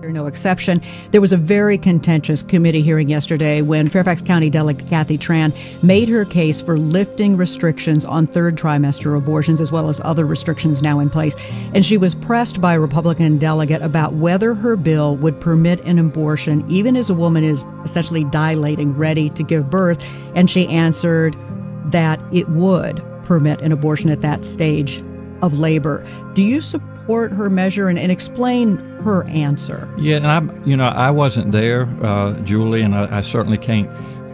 No exception. There was a very contentious committee hearing yesterday when Fairfax County Delegate Kathy Tran made her case for lifting restrictions on third trimester abortions, as well as other restrictions now in place. And she was pressed by a Republican delegate about whether her bill would permit an abortion even as a woman is essentially dilating, ready to give birth. And she answered that it would permit an abortion at that stage of labor. Do you support her measure and explain her answer? Yeah, and I wasn't there, Julie, and I certainly can't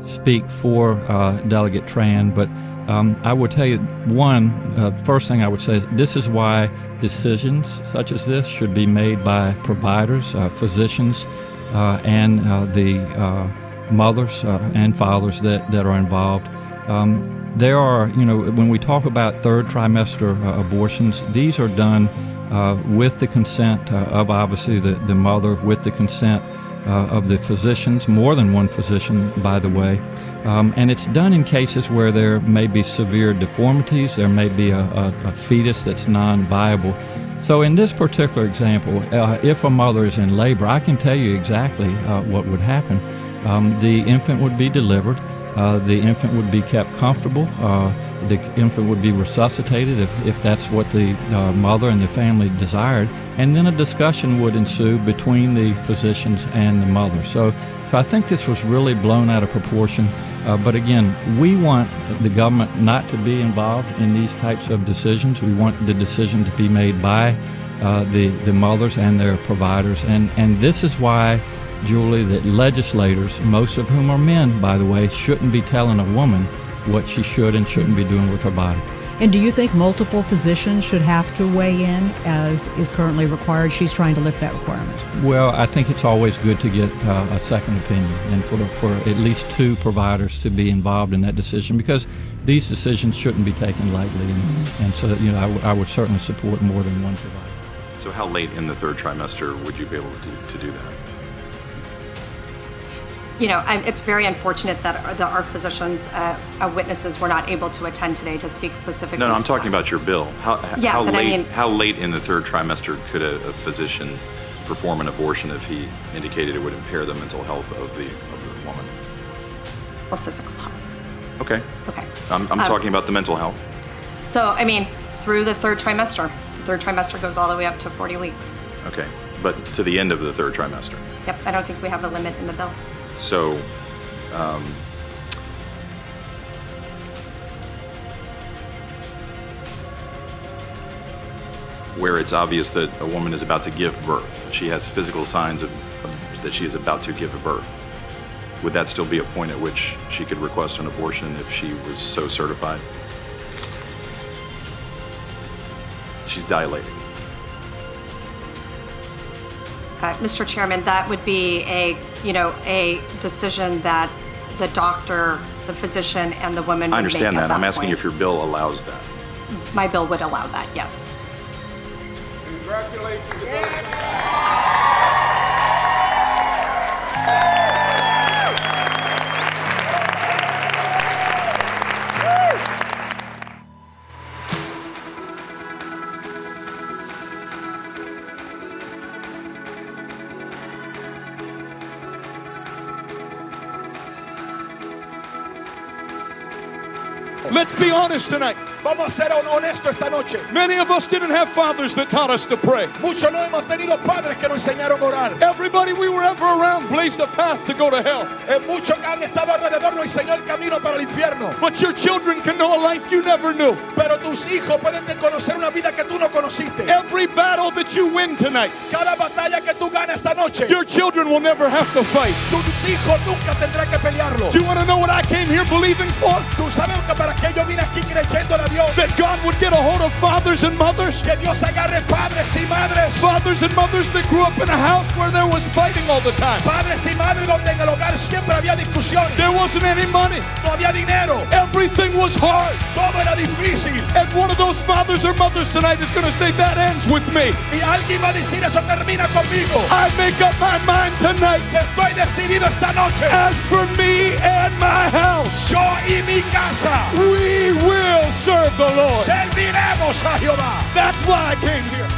speak for Delegate Tran, but I would tell you, first thing I would say is this is why decisions such as this should be made by providers, physicians, and the mothers and fathers that are involved. There are, when we talk about third trimester abortions, these are done with the consent of obviously the mother, with the consent of the physicians, more than one physician, by the way. And it's done in cases where there may be severe deformities, there may be a fetus that's non-viable. So in this particular example, if a mother is in labor, I can tell you exactly what would happen. The infant would be delivered. The infant would be kept comfortable. The infant would be resuscitated if that's what the mother and the family desired. And then a discussion would ensue between the physicians and the mother. So I think this was really blown out of proportion. But again, we want the government not to be involved in these types of decisions. We want the decision to be made by the mothers and their providers. And this is why, Julie, that legislators, most of whom are men, by the way, shouldn't be telling a woman what she should and shouldn't be doing with her body. And do you think multiple physicians should have to weigh in, as is currently required? She's trying to lift that requirement. Well, I think it's always good to get a second opinion and for at least two providers to be involved in that decision, because these decisions shouldn't be taken lightly. And so, I would certainly support more than one provider. So how late in the third trimester would you be able to do that? It's very unfortunate that our physicians, witnesses, were not able to attend today to speak specifically. No, I'm talking about your bill. How late in the third trimester could a physician perform an abortion if he indicated it would impair the mental health of the woman? Or physical health. Okay. Okay. I'm talking about the mental health. So, through the third trimester. The third trimester goes all the way up to 40 weeks. Okay, but to the end of the third trimester. Yep, I don't think we have a limit in the bill. So, where it's obvious that a woman is about to give birth, she has physical signs that she is about to give birth, would that still be a point at which she could request an abortion if she was so certified? She's dilating. Mr. Chairman, that would be a decision that the doctor, the physician, and the woman would make. I understand that. I'm asking point. if your bill allows that. My bill would allow that, yes. Congratulations. Let's be honest tonight. Vamos a ser honestos esta noche. Many of us didn't have fathers that taught us to pray. Muchos no hemos tenido padres que nos enseñaron a orar. Everybody we were ever around blazed a path to go to hell. Muchos que han estado alrededor nos enseñó el camino para el infierno. But your children can know a life you never knew. Pero tus hijos pueden conocer una vida que tú no conociste. Every battle that you win tonight, cada batalla que tú ganas esta noche, your children will never have to fight. Tus hijos nunca tendrán que pelearlo. Do you want to know what I came here believing for? Tú sabes que para qué yo vine aquí creyendo a Dios. That God would get a hold of fathers and mothers. Que Dios agarre padres y madres. Fathers and mothers that grew up in a house where there was fighting all the time. Padres y madres donde en el hogar siempre había discusión. There wasn't any money. No había dinero. Everything was hard. Todo era difícil. And one of those fathers or mothers tonight is going to say that ends with me. Y alguien va a decir eso termina conmigo. I make up my mind tonight. Estoy decidido esta noche. As for me and my house, yo y mi casa, we will serve the Lord. Serviremos a Jehová. That's why I came here.